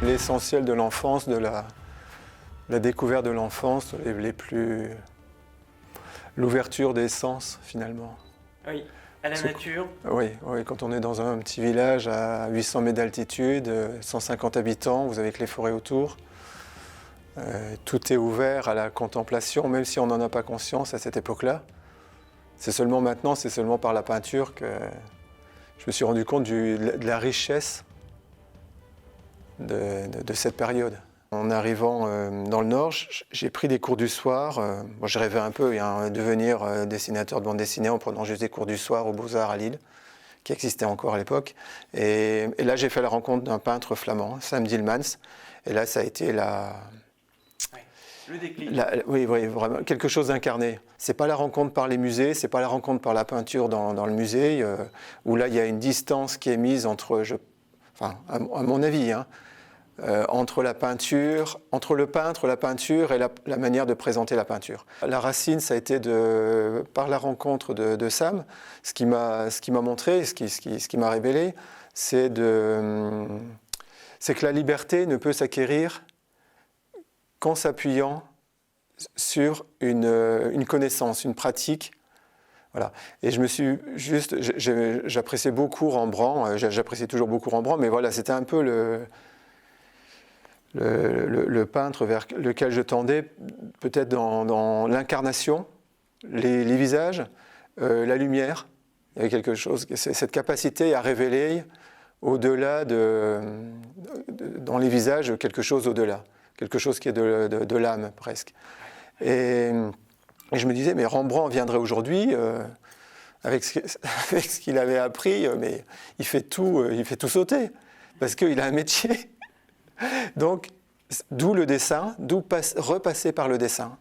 l'essentiel de l'enfance, de la découverte de l'enfance, l'ouverture des sens finalement. Oui, à la nature. Oui, quand on est dans un petit village à 800 mètres d'altitude, 150 habitants, vous avez que les forêts autour. Tout est ouvert à la contemplation, même si on n'en a pas conscience à cette époque-là. C'est seulement maintenant, c'est seulement par la peinture que je me suis rendu compte de la richesse de cette période. En arrivant dans le Nord, j'ai pris des cours du soir. Moi, je rêvais un peu de devenir dessinateur de bande dessinée en prenant juste des cours du soir aux Beaux-Arts à Lille, qui existait encore à l'époque. Et là, j'ai fait la rencontre d'un peintre flamand, Sam Dillmans. Et là, ça a été le déclic. Oui, vraiment, quelque chose d'incarné. C'est pas la rencontre par les musées, c'est pas la rencontre par la peinture dans le musée, où là, il y a une distance qui est mise entre, à mon avis, entre la peinture, entre le peintre, la peinture et la manière de présenter la peinture. La racine, ça a été par la rencontre de Sam, ce qui m'a montré, ce qui m'a révélé, c'est que la liberté ne peut s'acquérir qu'en s'appuyant sur une connaissance, une pratique. Voilà. Et j'appréciais beaucoup Rembrandt, j'apprécie toujours beaucoup Rembrandt, mais voilà, c'était un peu le peintre vers lequel je tendais, peut-être dans l'incarnation, les visages, la lumière. Il y avait quelque chose, cette capacité à révéler au-delà dans les visages, quelque chose au-delà. Quelque chose qui est de l'âme, presque. Et je me disais, mais Rembrandt viendrait aujourd'hui, avec ce qu'il avait appris, mais il fait tout sauter, parce qu'il a un métier. Donc, d'où le dessin, repasser par le dessin.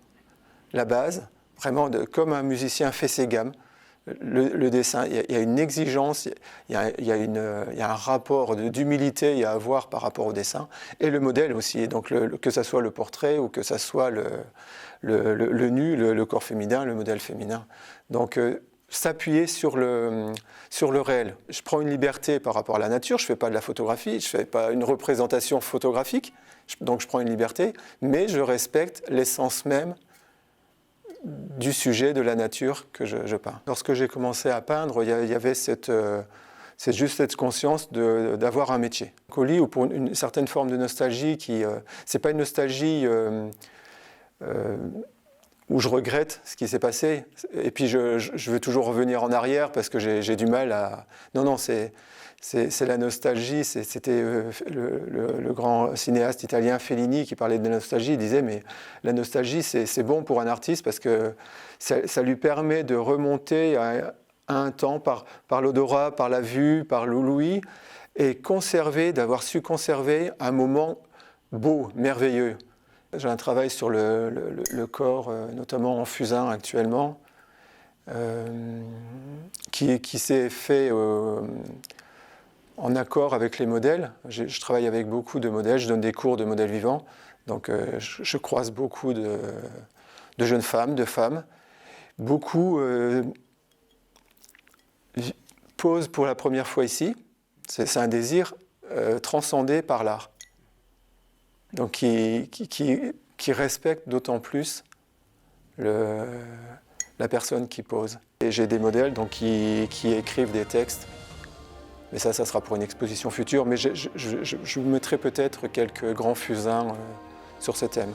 La base, vraiment, comme un musicien fait ses gammes, le dessin, il y a une exigence, il y a un rapport d'humilité à avoir par rapport au dessin, et le modèle aussi, donc que ce soit le portrait ou que ce soit le nu, le corps féminin, le modèle féminin. Donc s'appuyer sur le réel. Je prends une liberté par rapport à la nature, je ne fais pas de la photographie, je ne fais pas une représentation photographique, donc je prends une liberté, mais je respecte l'essence même du sujet, de la nature que je peins. Lorsque j'ai commencé à peindre, il y avait c'est juste cette conscience d'avoir un métier. Colis, ou pour une certaine forme de nostalgie c'est pas une nostalgie où je regrette ce qui s'est passé, et puis je veux toujours revenir en arrière parce que j'ai du mal à... Non, c'est la nostalgie. C'était le grand cinéaste italien Fellini qui parlait de la nostalgie. Il disait, mais la nostalgie, c'est bon pour un artiste parce que ça lui permet de remonter à un temps par l'odorat, par la vue, par l'ouïe, et d'avoir su conserver un moment beau, merveilleux. J'ai un travail sur le corps, notamment en fusain actuellement, qui s'est fait en accord avec les modèles. Je travaille avec beaucoup de modèles, je donne des cours de modèles vivants, donc je croise beaucoup de jeunes femmes, de femmes. Beaucoup posent pour la première fois ici. C'est un désir transcendé par l'art. Donc qui respecte d'autant plus la personne qui pose. Et j'ai des modèles donc, qui écrivent des textes, mais ça sera pour une exposition future, mais je vous mettrai peut-être quelques grands fusains sur ce thème.